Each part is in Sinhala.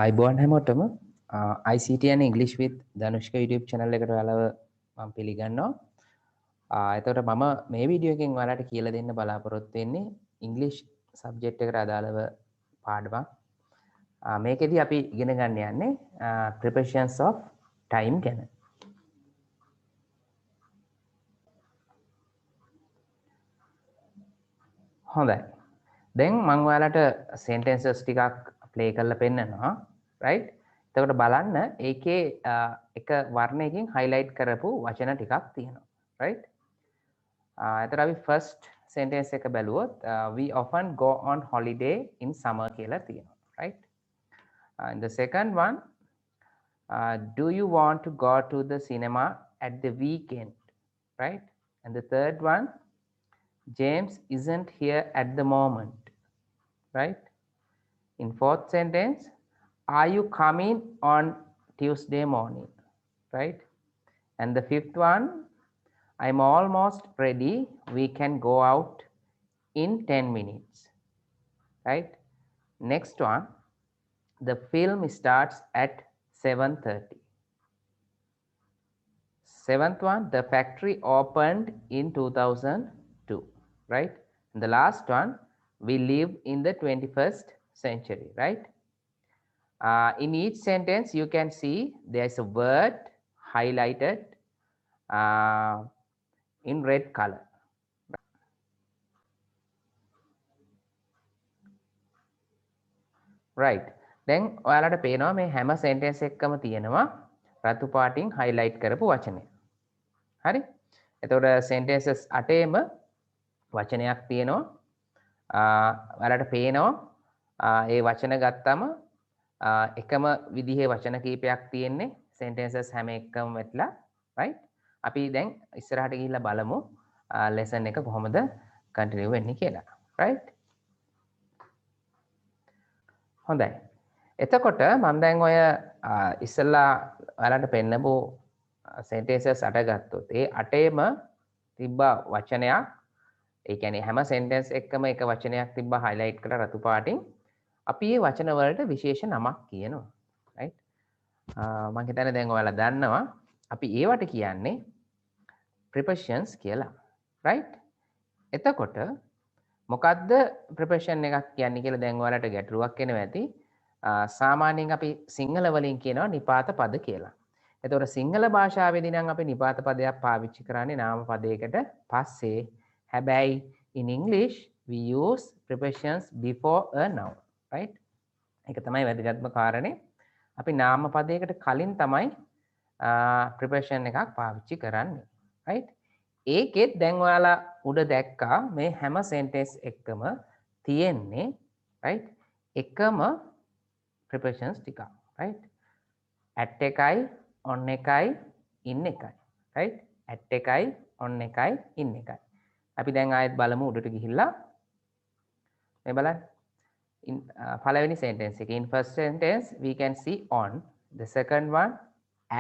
අයිබෝන් හැමෝටම ICT and English with Dhanushka YouTube channel එකට ඔයාලව මම පිළිගන්නවා. එතකොට මම මේ වීඩියෝ එකෙන් ඔයාලට කියලා දෙන්න බලාපොරොත්තු වෙන්නේ English subject එකට අදාළව පාඩමක්. මේකෙදි අපි ඉගෙන ගන්න යන්නේ prepositions of time ගැන. හොඳයි. දැන් මම ඔයාලට sentences ටිකක් play කරලා පෙන්නනවා. right? එතකොට බලන්න ඒකේ එක වර්ණයකින් highlight කරපු වචන ටිකක් තියෙනවා. right? එතකොට අපි first sentence එක බැලුවොත් we often go on holiday in summer කියලා තියෙනවා. right? And the second one, do you want to go to the cinema at the weekend? Right? And the third one, James isn't here at the moment. Right? In fourth sentence, are you coming on Tuesday morning? Right? And the fifth one, I'm almost ready. We can go out in 10 minutes. Right? Next one, the film starts at 7:30. Seventh one, the factory opened in 2002. Right? And the last one, we live in the 21st century. Right? In each sentence, you can see there's a word highlighted in red color. right. දැන් ඔයාලට පේනවා මේ හැම sentence එකකම තියෙනවා රතු පාටින් highlight කරපු වචනය. හරි? එතකොට sentences 8ෙම වචනයක් තියෙනවා. ඔයාලට පේනවා ඒ වචන ගත්තම එකම විදිහේ වචන කීපයක් තියෙන්නේ sentences හැම එකම වෙట్లా. right? අපි දැන් ඉස්සරහට ගිහිල්ලා බලමු lesson එක කොහොමද continue වෙන්නේ කියලා. right? හොඳයි. එතකොට මම දැන් ඔය ඉස්සෙල්ලා ඔයාලට පෙන්නපු sentences 8 ගත්තොත් ඒ 8ෙම තිබ්බ වචනයක් ඒ කියන්නේ හැම sentence එකම එක වචනයක් තිබ්බ highlight කරලා රතු පාටින් අපි මේ වචන වලට විශේෂ නමක් කියනවා. right? මම හිතන්නේ දැන් ඔයාලා දන්නවා අපි ඒවට කියන්නේ prepositions කියලා. right? එතකොට මොකද්ද preposition එකක් කියන්නේ කියලා දැන් ඔයාලට ගැටලුවක් එනවා ඇති. සාමාන්‍යයෙන් අපි සිංහල වලින් කියනවා නිපාත පද කියලා. එතකොට සිංහල භාෂාවේදී නම් අපි නිපාත පදයක් පාවිච්චි කරන්නේ නාම පදයකට පස්සේ. හැබැයි in English we use prepositions before a noun. right? ඒක තමයි වැදගත්ම කාරණේ. අපි නාම පදයකට කලින් තමයි preposition එකක් පාවිච්චි කරන්නේ. right? ඒකෙත් දැන් ඔයාලා උඩ දැක්කා මේ හැම sentence එකම තියෙන්නේ right? එකම prepositions ටික. right? at එකයි on එකයි in එකයි. right? at එකයි on එකයි in එකයි. අපි දැන් ආයෙත් බලමු උඩට ගිහිල්ලා මේ බලන්න. in පළවෙනි sentence එක in first sentence we can see on, the second one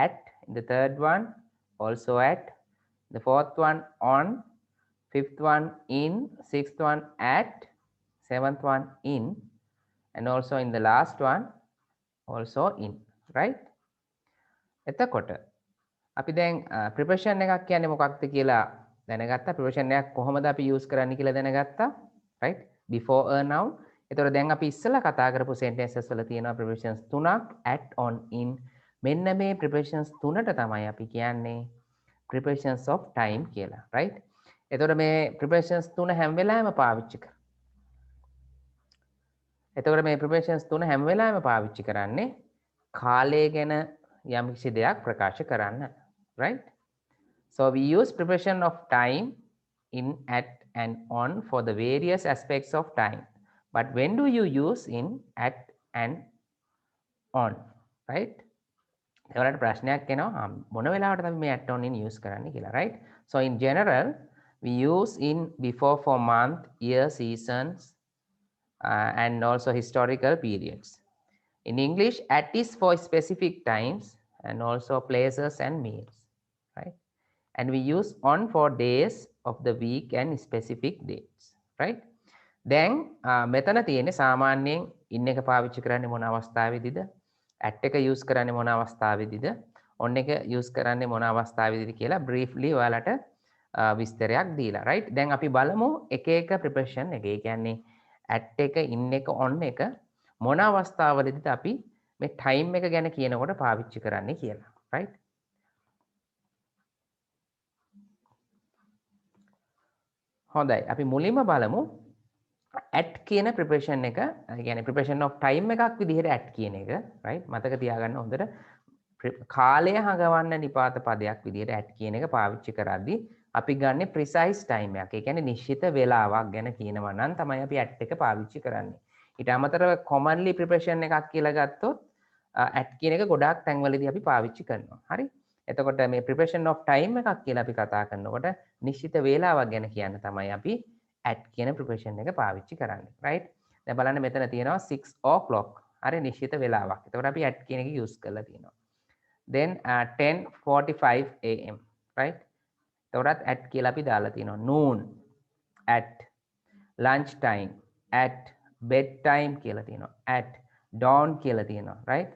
at, the third one also at, the fourth one on, fifth one in, sixth one at, seventh one in, and also in the last one also in. right? එතකොට අපි දැන් preposition එකක් කියන්නේ මොකක්ද කියලා දැනගත්තා. preposition එකක් කොහොමද අපි use කරන්නේ කියලා දැනගත්තා. right? before a noun. එතකොට දැන් අපි ඉස්සෙල්ලා කතා කරපු sentences වල තියෙනවා prepositions තුනක් at, on, in. මෙන්න මේ prepositions තුනට තමයි අපි කියන්නේ prepositions of time කියලා. right? එතකොට මේ prepositions තුන හැම වෙලාවෙම පාවිච්චි කරා. එතකොට මේ prepositions තුන හැම වෙලාවෙම පාවිච්චි කරන්නේ කාලය ගැන යම්කිසි දෙයක් ප්‍රකාශ කරන්න. right? So we use preposition of time in, at, and on for the various aspects of time. But when do you use in, at, and on? right? ඒවලට ප්‍රශ්නයක් එනවා මොන වෙලාවටද අපි මේ at, on, in use කරන්නේ කියලා. right? So in general we use in before for month, year, seasons, and also historical periods. In English, at is for specific times and also places and meals. right? And we use on for days of the week and specific dates. right? දැන් මෙතන තියෙන්නේ සාමාන්‍යයෙන් in එක පාවිච්චි කරන්නේ මොන අවස්ථාවේදීද? at එක use කරන්නේ මොන අවස්ථාවේදීද on එක use කරන්නේ මොන අවස්ථාවේදීද කියලා briefly ඔයාලට විස්තරයක් දීලා right. දැන් අපි බලමු එක එක preposition එක. ඒ කියන්නේ at එක in එක on එක මොන අවස්ථාවලදීද අපි මේ time එක ගැන කියනකොට පාවිච්චි කරන්නේ කියලා right. හොඳයි අපි මුලින්ම බලමු at කියන preposition එක. ඒ කියන්නේ preposition of time එකක් විදිහට at කියන එක right. මතක තියාගන්න හොඳට කාලය හඟවන්න නිපාත පදයක් විදිහට at කියන එක පාවිච්චි කරද්දී අපි ගන්න precise time එකක්. ඒ කියන්නේ නිශ්චිත වේලාවක් ගැන කියනවා නම් තමයි අපි at එක පාවිච්චි කරන්නේ. ඊට අමතරව commonly preposition එකක් කියලා ගත්තොත් at කියන එක ගොඩාක් තැන්වලදී අපි පාවිච්චි කරනවා. හරි. එතකොට මේ preposition of time එකක් කියලා අපි කතා කරනකොට නිශ්චිත වේලාවක් ගැන කියන්න තමයි අපි at කියන preposition එක පාවිච්චි කරන්නේ. right. දැන් බලන්න මෙතන තියෙනවා 6 o'clock. හරි නිශ්චිත වේලාවක්. එතකොට අපි at කියන එක use කරලා තියෙනවා. then 10:45 am right. එතකොටත් at කියලා අපි දාලා තියෙනවා. noon at lunch time at bed time කියලා තියෙනවා. at dawn කියලා තියෙනවා right.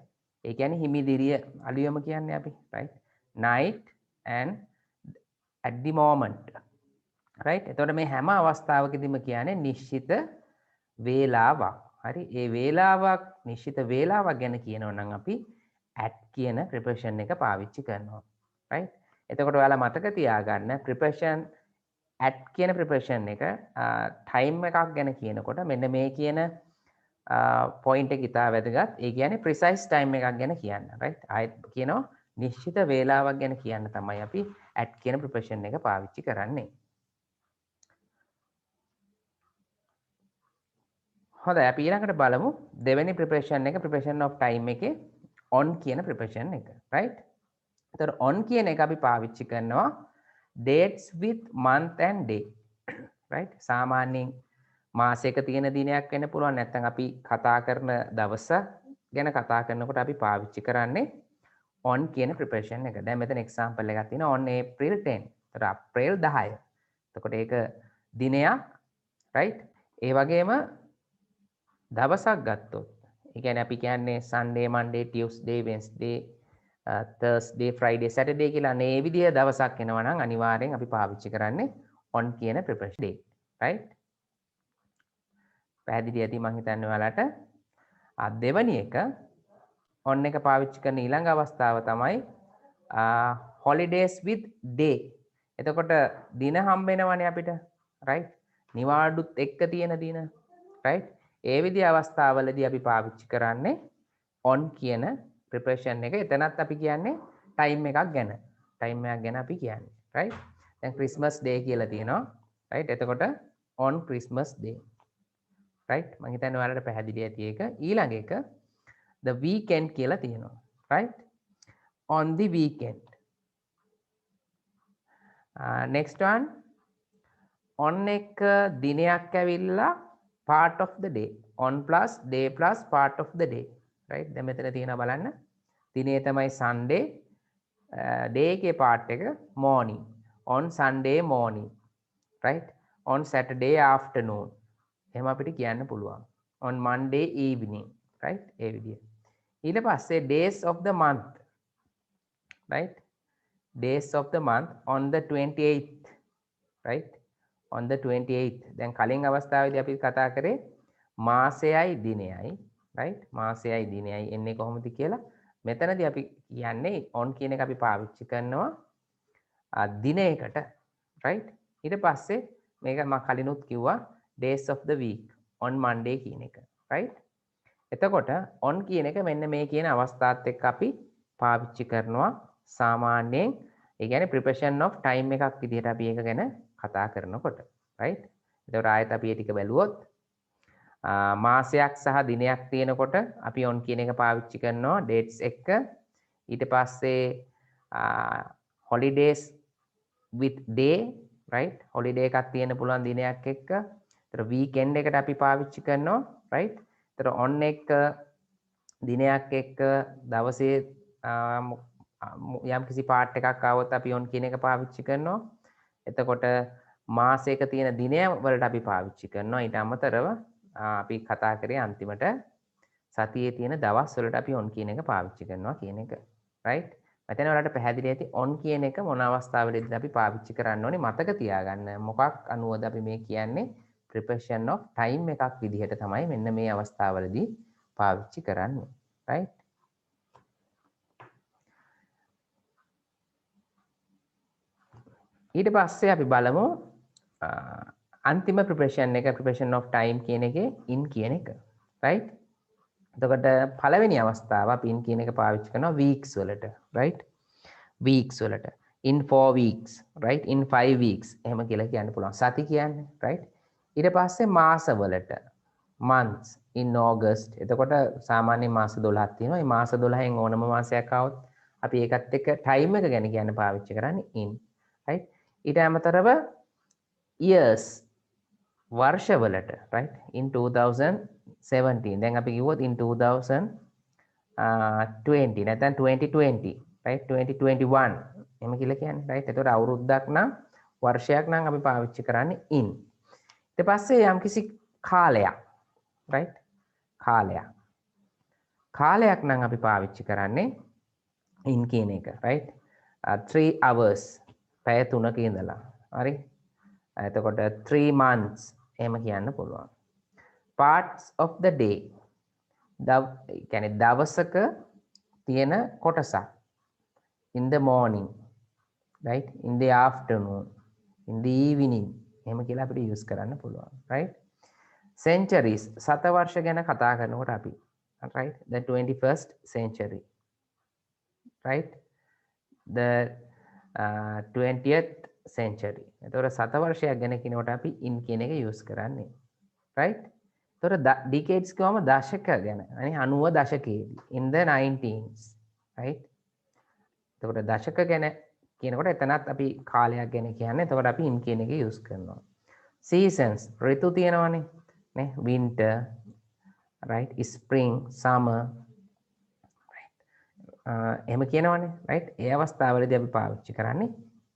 ඒ කියන්නේ හිමිදිරිය අලුයම කියන්නේ අපි right. night and at the moment right. එතකොට මේ හැම අවස්ථාවකදීම කියන්නේ නිශ්චිත වේලාවක්. හරි. ඒ වේලාවක් නිශ්චිත වේලාවක් ගැන කියනවා නම් අපි at කියන preposition එක පාවිච්චි කරනවා right. එතකොට ඔයාලා මතක තියාගන්න preposition at කියන preposition එක time එකක් ගැන කියනකොට මෙන්න මේ කියන point එක ඉතා වැදගත්. ඒ කියන්නේ precise time එකක් ගැන කියන්න right. ආයෙත් කියනවා නිශ්චිත වේලාවක් ගැන කියන්න තමයි අපි at කියන preposition එක පාවිච්චි කරන්නේ. හොඳයි අපි ඊළඟට බලමු දෙවෙනි preposition එක preposition of time එකේ on කියන preposition එක right. එතකොට on කියන එක අපි පාවිච්චි කරනවා dates with month and day right. සාමාන්‍යයෙන් මාසයක තියෙන දිනයක් වෙන්න පුළුවන් නැත්නම් අපි කතා කරන දවස ගැන කතා කරනකොට අපි පාවිච්චි කරන්නේ on කියන preposition එක. දැන් මෙතන example එකක් තියෙනවා on April 10. එතකොට අප්‍රේල් 10. එතකොට ඒක දිනයක් right. ඒ වගේම දවසක් ගත්තොත් ඒ කියන්නේ අපි කියන්නේ Sunday, Monday, Tuesday, Wednesday, Thursday, Friday, Saturday කියලා මේ විදිය දවසක් එනවා නම් අනිවාර්යෙන් අපි පාවිච්චි කරන්නේ on කියන preposition day right. පැහැදිලි ඇති මම හිතන්නේ ඔයාලට. දෙවැනි එක on එක පාවිච්චි කරන ඊළඟ අවස්ථාව තමයි holidays with day. එතකොට දින හම්බ වෙනවනේ අපිට right. නිවාඩුත් එක්ක තියෙන දින right. ඒ විදිහ අවස්ථාවලදී අපි පාවිච්චි කරන්නේ on කියන preposition එක. එතනත් අපි කියන්නේ time එකක් ගැන. time එකක් ගැන අපි කියන්නේ right. දැන් Christmas day කියලා තියෙනවා right. එතකොට on Christmas day right. මම හිතන්නේ ඔයාලට පැහැදිලි ඇති ඒක. ඊළඟ එක the weekend කියලා තියෙනවා right. on the weekend. next one on එක දිනයක් ඇවිල්ලා part of the day. on plus day plus part of the day right. දැන් මෙතන තියෙනවා බලන්න. දිනේ තමයි Sunday. day එකේ part එක morning. on Sunday morning right. on Saturday afternoon. එහෙම අපිට කියන්න පුළුවන්. on Monday evening right. ඒ විදිය. ඊට පස්සේ days of the month right. days of the month on the 28th right. on the 28th. දැන් කලින් අවස්ථාවේදී අපි කතා කරේ මාසයයි දිනයයි right. මාසයයි දිනයයි එන්නේ කොහොමද කියලා. මෙතනදී අපි කියන්නේ on කියන එක අපි පාවිච්චි කරනවා දිනයකට right. ඊට පස්සේ මේක මම කලිනුත් කිව්වා days of the week on Monday කියන එක right. එතකොට on කියන එක මෙන්න මේ කියන අවස්ථාත් එක්ක අපි පාවිච්චි කරනවා සාමාන්‍යයෙන්. ඒ කියන්නේ preposition of time එකක් විදිහට අපි ඒක ගැන කතා කරනකොට right. එතකොට ආයෙත් අපි මේ ටික බැලුවොත් මාසයක් සහ දිනයක් තියෙනකොට අපි on කියන එක පාවිච්චි කරනවා dates එක්ක. ඊට පස්සේ holidays with day right. holiday එකක් තියෙන්න පුළුවන් දිනයක් එක්ක. එතකොට weekend එකට අපි පාවිච්චි කරනවා right. එතකොට on එක දිනයක් එක්ක දවසේ යම් කිසි පාර්ට් එකක් ආවොත් අපි on කියන එක පාවිච්චි කරනවා. එතකොට මාසයක තියෙන දිනය වලට අපි පාවිච්චි කරනවා. ඊට අමතරව අපි කතා කරේ අන්තිමට සතියේ තියෙන දවස් වලට අපි on කියන එක පාවිච්චි කරනවා කියන එක. right? මෙතන ඔයාලට පැහැදිලි ඇති on කියන එක මොන අවස්ථාවලදීද අපි පාවිච්චි කරන්න ඕනේ මතක තියාගන්න. මොකක් අනුවද අපි මේ කියන්නේ preposition of time එකක් විදිහට තමයි මෙන්න මේ අවස්ථාවලදී පාවිච්චි කරන්නේ. right? ඊට පස්සේ අපි බලමු අන්තිම preposition එක preposition of time කියන එකේ in කියන එක. right? එතකොට පළවෙනි අවස්ථාව අපි in කියන එක පාවිච්චි කරනවා weeks වලට. right? weeks වලට in 4 weeks, right? in 5 weeks එහෙම කියලා කියන්න පුළුවන්. සති කියන්නේ. right? ඊට පස්සේ මාස වලට months in August. එතකොට සාමාන්‍යයෙන් මාස 12ක් තියෙනවා. මේ මාස 12න් ඕනම මාසයක් આવොත් අපි ඒකත් එක්ක time එක ගැන කියන්න පාවිච්චි කරන්නේ in. right? ඊට අමතරව years වර්ෂවලට right in 2017 දැන් අපි කිව්වොත් in 2020 නැත්නම් 2020 right 2021 එහෙම කියලා කියන්නේ right එතකොට අවුරුද්දක් නම් වර්ෂයක් නම් අපි පාවිච්චි කරන්නේ in ඊට පස්සේ යම්කිසි කාලයක් right කාලයක් නම් අපි පාවිච්චි කරන්නේ in කියන එක right 3 hours පැය 3ක ඉඳලා හරි එතකොට 3 months එහෙම කියන්න පුළුවන් parts of the day කියන්නේ දවසක තියෙන කොටසක් in the morning right in the afternoon in the evening එහෙම කියලා අපිට use කරන්න පුළුවන් right centuries සතවර්ෂ ගැන කතා කරනකොට අපි right the 21st century right the 20th century එතකොට සතවර්ෂයක් ගැන කියනකොට අපි in කියන එක use කරන්නේ right එතකොට decades කියවම දශක ගැන අනේ 90 දශකයේදී in the 19s right එතකොට දශක ගැන කියනකොට එතනත් අපි කාලයක් ගැන කියන්නේ එතකොට අපි in කියන එක use කරනවා seasons ඍතු තියෙනවානේ නේ winter right spring summer right එහෙම කියනවානේ right ඒ අවස්ථාවලදී අපි පාවිච්චි කරන්නේ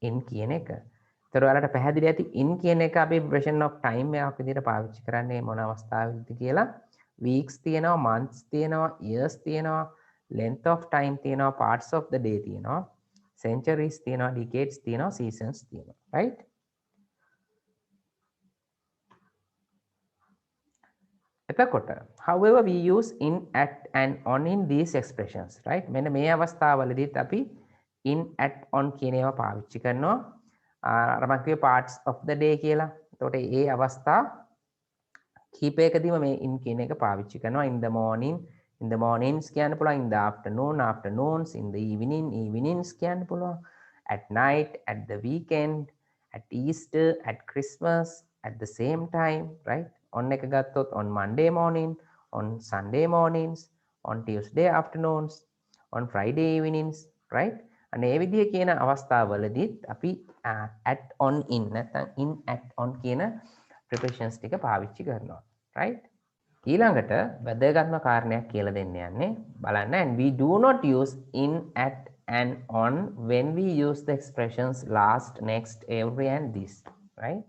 in කියන එක. ඒතර ඔයාලට පැහැදිලි ඇති in කියන එක අපි preposition of time එකක් විදිහට පාවිච්චි කරන්නේ මොන අවස්ථාවකද කියලා weeks තියෙනවා months තියෙනවා years තියෙනවා length of time තියෙනවා parts of the day තියෙනවා centuries තියෙනවා decades තියෙනවා seasons තියෙනවා right එතකොට however we use in at and on in these expressions right මෙන්න මේ අවස්ථාවවලදීත් අපි in at on කියන ඒවා පාවිච්චි කරනවා අර මම කිව්වේ parts of the day කියලා. එතකොට ඒ අවස්ථා කීපයකදීම මේ in කියන එක පාවිච්චි කරනවා in the mornings කියන්න පුළුවන් in the afternoons in the evenings කියන්න පුළුවන් at night at the weekend at Easter at Christmas at the same time right on එක ගත්තොත් on Monday morning on Sunday mornings on Tuesday afternoons on Friday evenings right අනේ මේ විදිහේ කියන අවස්ථාවවලදීත් අපි at on in නැත්නම් in at on කියන prepositions ටික පාවිච්චි කරනවා right ඊළඟට වැදගත්ම කාරණයක් කියලා දෙන්න යන්නේ බලන්න and we do not use in at and on when we use the expressions last next every and this right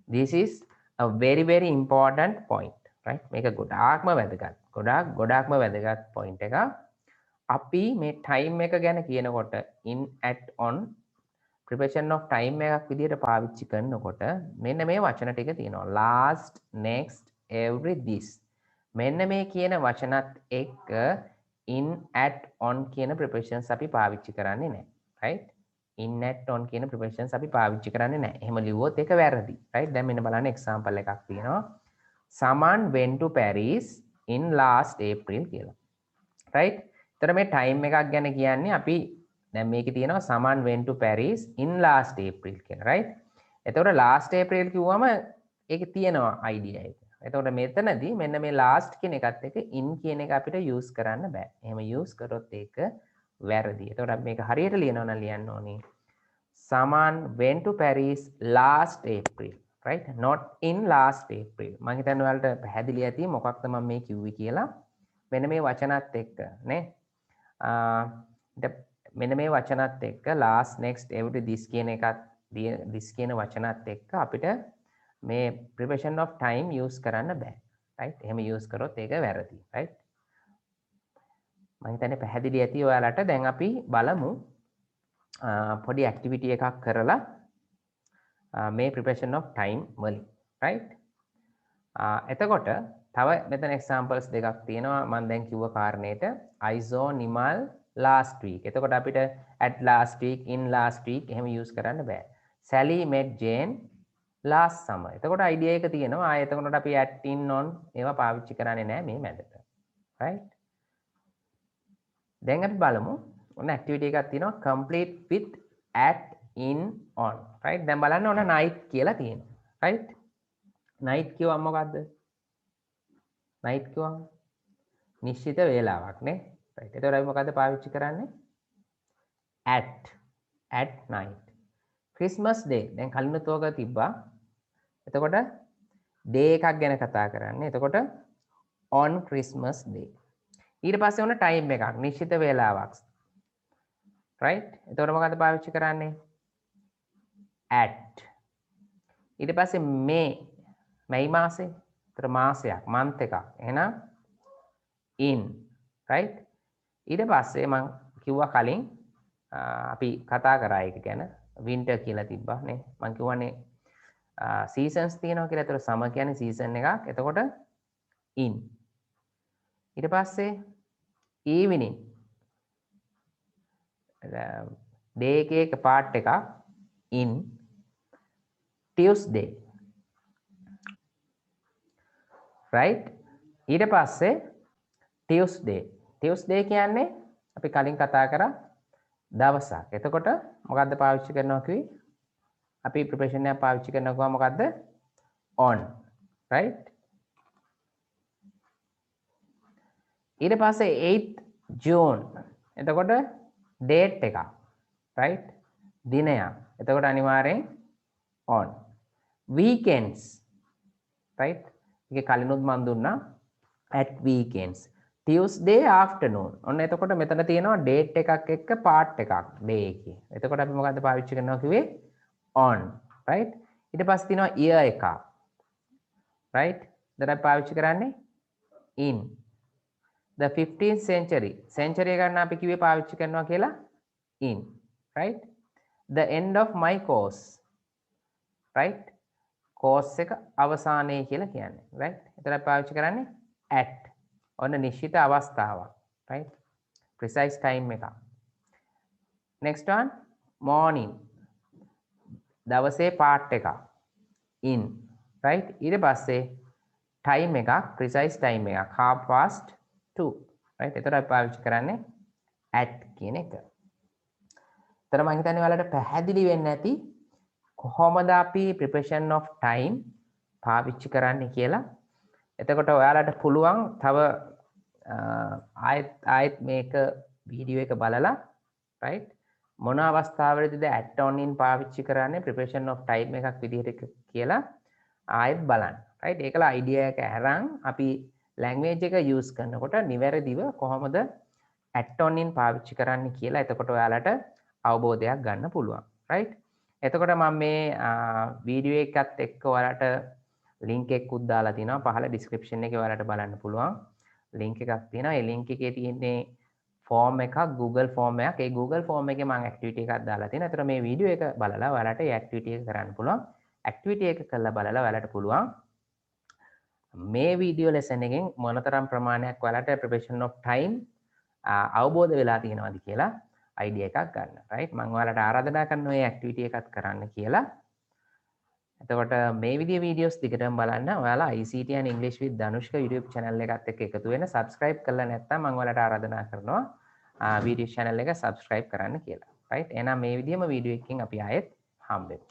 this is a very important point right මේක ගොඩාක්ම වැදගත් point එකක් අපි මේ time එක ගැන කියනකොට in at on preposition of time එකක් විදිහට පාවිච්චි කරනකොට මෙන්න මේ වචන ටික තියෙනවා last next every this මෙන්න මේ කියන වචනත් එක්ක in at on කියන prepositions අපි පාවිච්චි කරන්නේ නැහැ right in at on කියන prepositions අපි පාවිච්චි කරන්නේ නැහැ එහෙම ලිව්වොත් ඒක වැරදි right දැන් මෙන්න බලන්න example එකක් තියෙනවා someone went to Paris in last April කියලා right එතන මේ time එකක් ගැන කියන්නේ අපි දැන් මේකේ තියෙනවා someone went to Paris in last April කියලා right එතකොට last April කිව්වම ඒකේ තියෙනවා idea එක එතකොට මෙතනදී මෙන්න මේ last කියන එකත් එක්ක in කියන එක අපිට use කරන්න බෑ එහෙම use කරොත් ඒක වැරදි එතකොට අපි මේක හරියට ලියනවා නම් ලියන්න ඕනේ someone went to Paris last April right not in last April මම හිතන්නේ ඔයාලට පැහැදිලි ඇති මොකක්ද මම මේ කිව්වේ කියලා මෙන්න මේ වචනත් එක්ක නේ මෙන්න මේ වචනත් එක්ක last next every this කියන එකත් this කියන වචනත් එක්ක අපිට මේ preposition of time use කරන්න බෑ right එහෙම use කරොත් ඒක වැරදි right මම හිතන්නේ පැහැදිලි ඇති ඔයාලට. දැන් අපි බලමු පොඩි ඇක්ටිවිටි එකක් කරලා මේ preparation of time වලින් right. එතකොට තව මෙතන examples දෙකක් තියෙනවා මම දැන් කිව්ව කාරණේට I saw Nimal last week. එතකොට අපිට at last week in last week එහෙම use කරන්න බෑ. Sally met Jane last summer. එතකොට idea එක තියෙනවා. එතකොට අපි at in on ඒවා පාවිච්චි කරන්නේ නැහැ මේ මැදට. right. දැන් අපි බලමු ඔන්න activity එකක් තියෙනවා complete with at in on right. දැන් බලන්න ඔන්න night කියලා තියෙනවා right. night කියවම මොකද්ද? night කියවම නිශ්චිත වේලාවක් නේ right. එතකොට අපි මොකද්ද පාවිච්චි කරන්නේ? at night. Christmas day දැන් කලිනුත් ඕක තිබ්බා. එතකොට day එකක් ගැන කතා කරන්නේ. එතකොට on Christmas day. ඊට පස්සේ ඔන්න time එකක් නිශ්චිත වේලාවක් right. එතකොට මොකද්ද පාවිච්චි කරන්නේ? at. ඊට පස්සේ මේ මාසේ. එතකොට මාසයක් month එකක්. එහෙනම් in right. ඊට පස්සේ මම කිව්වා කලින් අපි කතා කරා ඒක ගැන winter කියලා තිබ්බා නේ. මම කියවනේ seasons තියෙනවා කියලා. එතකොට summer කියන්නේ season එකක්. එතකොට in. ඊට පස්සේ evening day එකේ එක part එකක් in Tuesday right. ඊට පස්සේ Tuesday කියන්නේ අපි කලින් කතා කරා දවසක්. එතකොට මොකද්ද පාවිච්චි කරනවා කිව්වේ? අපි preparation එක පාවිච්චි කරනවා මොකද්ද? on right. ඊට පස්සේ 8th June. එතකොට date එකක් right. දිනයක්. එතකොට අනිවාර්යෙන් on. weekends right. ඒක කලිනුත් මම දුන්නා at weekends. Tuesday afternoon. ඔන්න එතකොට මෙතන තියෙනවා date එකක් එක්ක part එකක් day එකේ. එතකොට අපි මොකද්ද පාවිච්චි කරනවා කිව්වේ? on right. ඊට පස්සේ තියෙනවා year එකක් right. දැන් අපි පාවිච්චි කරන්නේ in. The 15th century. century ගන්න අපි කිව්වේ පාවිච්චි කරනවා කියලා in right. The end of my course right. course එක අවසානයේ කියලා කියන්නේ right. එතන අපි පාවිච්චි කරන්නේ at. ඔන්න නිශ්චිත අවස්ථාවක් right. precise time එකක්. next one morning. දවසේ part එකක් in right. ඊට පස්සේ time එකක් precise time එකක් 2:30 right. එතකොට අපි පාවිච්චි කරන්නේ at කියන එක. එතන මම හිතන්නේ ඔයාලට පැහැදිලි වෙන්නේ නැති කොහොමද අපි preparation of time පාවිච්චි කරන්නේ කියලා. එතකොට ඔයාලට පුළුවන් තව ආයෙත් මේක වීඩියෝ එක බලලා right මොන අවස්ථාවලදීද at on in පාවිච්චි කරන්නේ preparation of time එකක් විදිහට කියලා ආයෙත් බලන්න right. ඒකලා idea එක අරන් අපි language එක use කරනකොට නිවැරදිව කොහොමද at on in පාවිච්චි කරන්නේ කියලා එතකොට ඔයාලට අවබෝධයක් ගන්න පුළුවන් right. එතකොට මම මේ වීඩියෝ එකත් එක්ක ඔයාලට link එකකුත් දාලා තිනවා පහළ description එකේ ඔයාලට බලන්න පුළුවන් link එකක් තියෙනවා. ඒ link එකේ තියෙන්නේ form එකක් Google form එකක්. ඒ Google form එකේ මම activity එකක් දාලා තියෙනවා. ඒතර මේ වීඩියෝ එක බලලා ඔයාලට ඒ activity එක කරන්න පුළුවන්. activity එක කරලා බලලා ඔයාලට පුළුවන් මේ වීඩියෝ lesson එකෙන් මොනතරම් ප්‍රමාණයක් ඔයාලට preparation of time අවබෝධ වෙලා තියෙනවද කියලා idea එකක් ගන්න. right. මම ඔයාලට ආරාධනා කරනවා මේ activity එකත් කරන්න කියලා. එතකොට මේ විදිහේ වීඩියෝස් දිගටම බලන්න ඔයාලා ICT and English with Danushka YouTube channel එකත් එක්ක එකතු වෙන්න subscribe කරලා නැත්නම් මම ඔයාලට ආරාධනා කරනවා video channel එක subscribe කරන්න කියලා. right. එහෙනම් මේ විදිහම වීඩියෝ එකකින් අපි ආයෙත් හම්බෙමු.